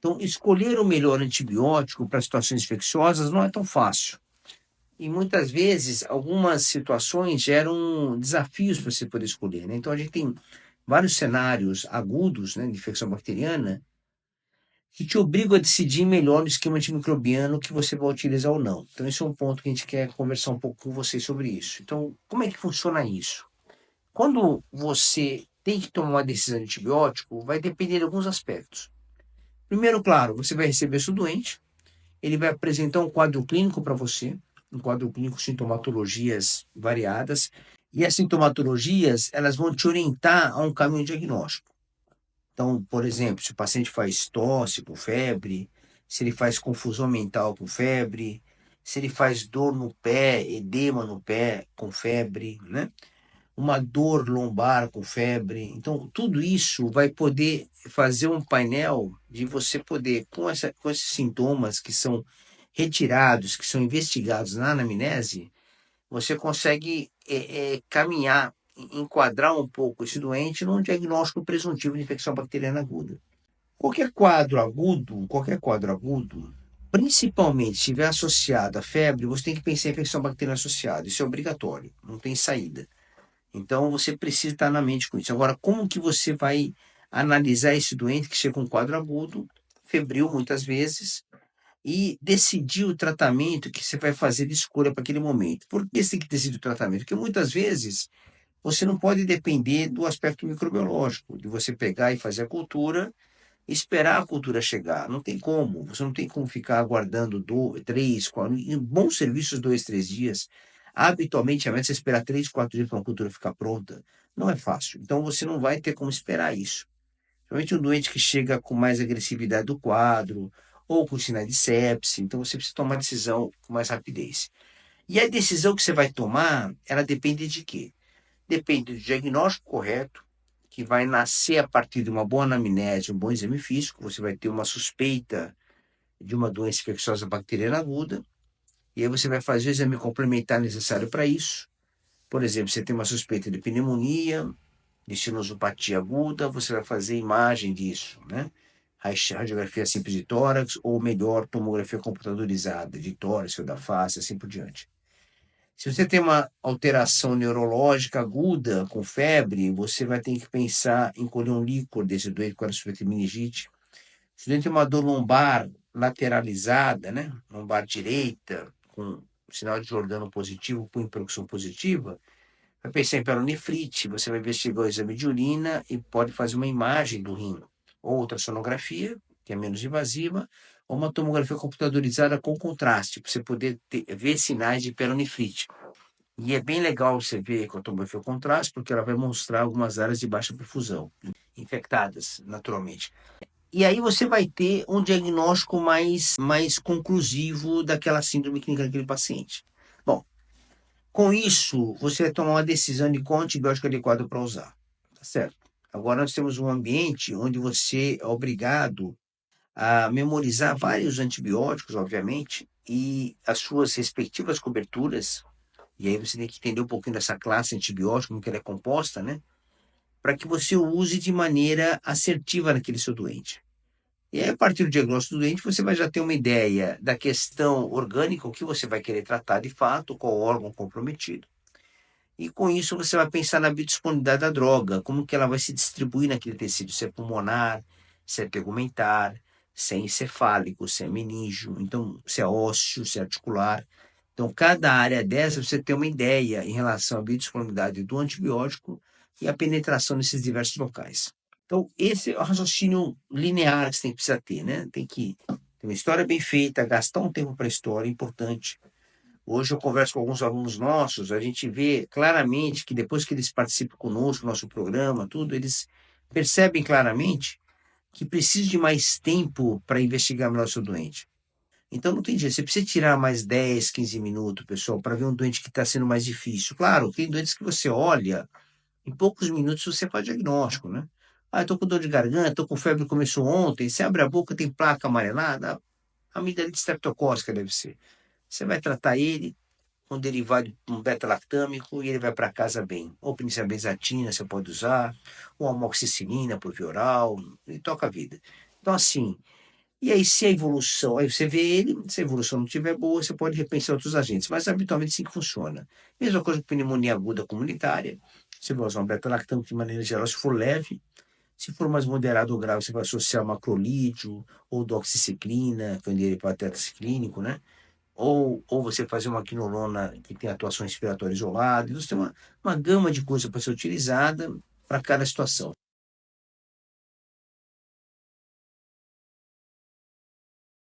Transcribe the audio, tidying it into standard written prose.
Então, escolher o melhor antibiótico para situações infecciosas não é tão fácil. E muitas vezes, algumas situações geram desafios para você poder escolher, né? Então, a gente tem vários cenários agudos, né, de infecção bacteriana que te obrigam a decidir melhor o esquema antimicrobiano que você vai utilizar ou não. Então, esse é um ponto que a gente quer conversar um pouco com vocês sobre isso. Então, como é que funciona isso? Quando você tem que tomar uma decisão de antibiótico, vai depender de alguns aspectos. Primeiro, claro, você vai receber seu doente, ele vai apresentar um quadro clínico para você, um quadro clínico, sintomatologias variadas, e as sintomatologias, elas vão te orientar a um caminho diagnóstico. Então, por exemplo, se o paciente faz tosse com febre, se ele faz confusão mental com febre, se ele faz dor no pé, edema no pé com febre, né? Uma dor lombar com febre. Então, tudo isso vai poder fazer um painel de você poder, com esses sintomas que são retirados, que são investigados na anamnese, você consegue caminhar, enquadrar um pouco esse doente num diagnóstico presuntivo de infecção bacteriana aguda. Qualquer quadro agudo, principalmente se estiver associado à febre, você tem que pensar em infecção bacteriana associada. Isso é obrigatório, não tem saída. Então, você precisa estar na mente com isso. Agora, como que você vai analisar esse doente que chega com um quadro agudo, febril muitas vezes, e decidir o tratamento que você vai fazer de escolha para aquele momento? Por que você tem que decidir o tratamento? Porque muitas vezes você não pode depender do aspecto microbiológico, de você pegar e fazer a cultura e esperar a cultura chegar. Não tem como. Você não tem como ficar aguardando 3, 4, em bons serviços, 2, 3 dias. Habitualmente, a meta é você esperar 3, 4 dias para uma cultura ficar pronta. Não é fácil. Então, você não vai ter como esperar isso. Principalmente um doente que chega com mais agressividade do quadro, ou com sinais de sepse. Então, você precisa tomar decisão com mais rapidez. E a decisão que você vai tomar, ela depende de quê? Depende do diagnóstico correto, que vai nascer a partir de uma boa anamnese, um bom exame físico. Você vai ter uma suspeita de uma doença infecciosa bacteriana aguda, e aí você vai fazer o exame complementar necessário para isso. Por exemplo, você tem uma suspeita de pneumonia, de sinusopatia aguda, você vai fazer imagem disso, né? Radiografia simples de tórax, ou melhor, tomografia computadorizada de tórax ou da face, assim por diante. Se você tem uma alteração neurológica aguda, com febre, você vai ter que pensar em colher um líquor desse doente com a suspeita de meningite. Se o doente tem uma dor lombar lateralizada, né? Lombar direita, com sinal de Jordano positivo, com hipercussão positiva, vai pensar em pielonefrite, você vai investigar o exame de urina e pode fazer uma imagem do rim. Ou ultrassonografia, que é menos invasiva, ou uma tomografia computadorizada com contraste, para você poder ver sinais de pielonefrite. E é bem legal você ver com a tomografia contraste, porque ela vai mostrar algumas áreas de baixa perfusão, infectadas, naturalmente. E aí você vai ter um diagnóstico mais conclusivo daquela síndrome clínica daquele paciente. Bom, com isso, você vai tomar uma decisão de qual antibiótico adequado para usar. Tá certo? Agora nós temos um ambiente onde você é obrigado a memorizar vários antibióticos, obviamente, e as suas respectivas coberturas. E aí você tem que entender um pouquinho dessa classe antibiótica, como que ela é composta, né? Para que você o use de maneira assertiva naquele seu doente. E aí, a partir do diagnóstico do doente, você vai já ter uma ideia da questão orgânica, o que você vai querer tratar de fato, qual órgão comprometido. E com isso você vai pensar na biodisponibilidade da droga, como que ela vai se distribuir naquele tecido, se é pulmonar, se é tegumentar, se é encefálico, se é meníngeo, então se é ósseo, se é articular. Então, cada área dessa você tem uma ideia em relação à biodisponibilidade do antibiótico e a penetração nesses diversos locais. Então, esse é o raciocínio linear que você tem que precisar ter, né? Tem que ter uma história bem feita, gastar um tempo para a história, é importante. Hoje eu converso com alguns alunos nossos, a gente vê claramente que depois que eles participam conosco, do nosso programa, tudo, eles percebem claramente que precisa de mais tempo para investigar melhor o seu doente. Então não tem jeito, você precisa tirar mais 10, 15 minutos, pessoal, para ver um doente que está sendo mais difícil. Claro, tem doentes que você olha, em poucos minutos você faz diagnóstico, né? Ah, estou com dor de garganta, estou com febre, começou ontem, você abre a boca, tem placa amarelada, amidalite streptocócica deve ser. Você vai tratar ele com derivado de um beta-lactâmico e ele vai para casa bem. Ou penicilbenzatina você pode usar, ou amoxicilina por via oral, e toca a vida. Então, assim, E aí, se a evolução, aí você vê ele, se a evolução não estiver boa, você pode repensar outros agentes, mas habitualmente assim que funciona. Mesma coisa com pneumonia aguda comunitária, você vai usar um beta-lactam de maneira geral, se for leve. Se for mais moderado ou grave, você vai associar macrolídeo ou doxiciclina, que é um hepatitis clínico, né? Ou você fazer uma quinolona que tem atuação respiratória isolada. Então, você tem uma gama de coisas para ser utilizada para cada situação.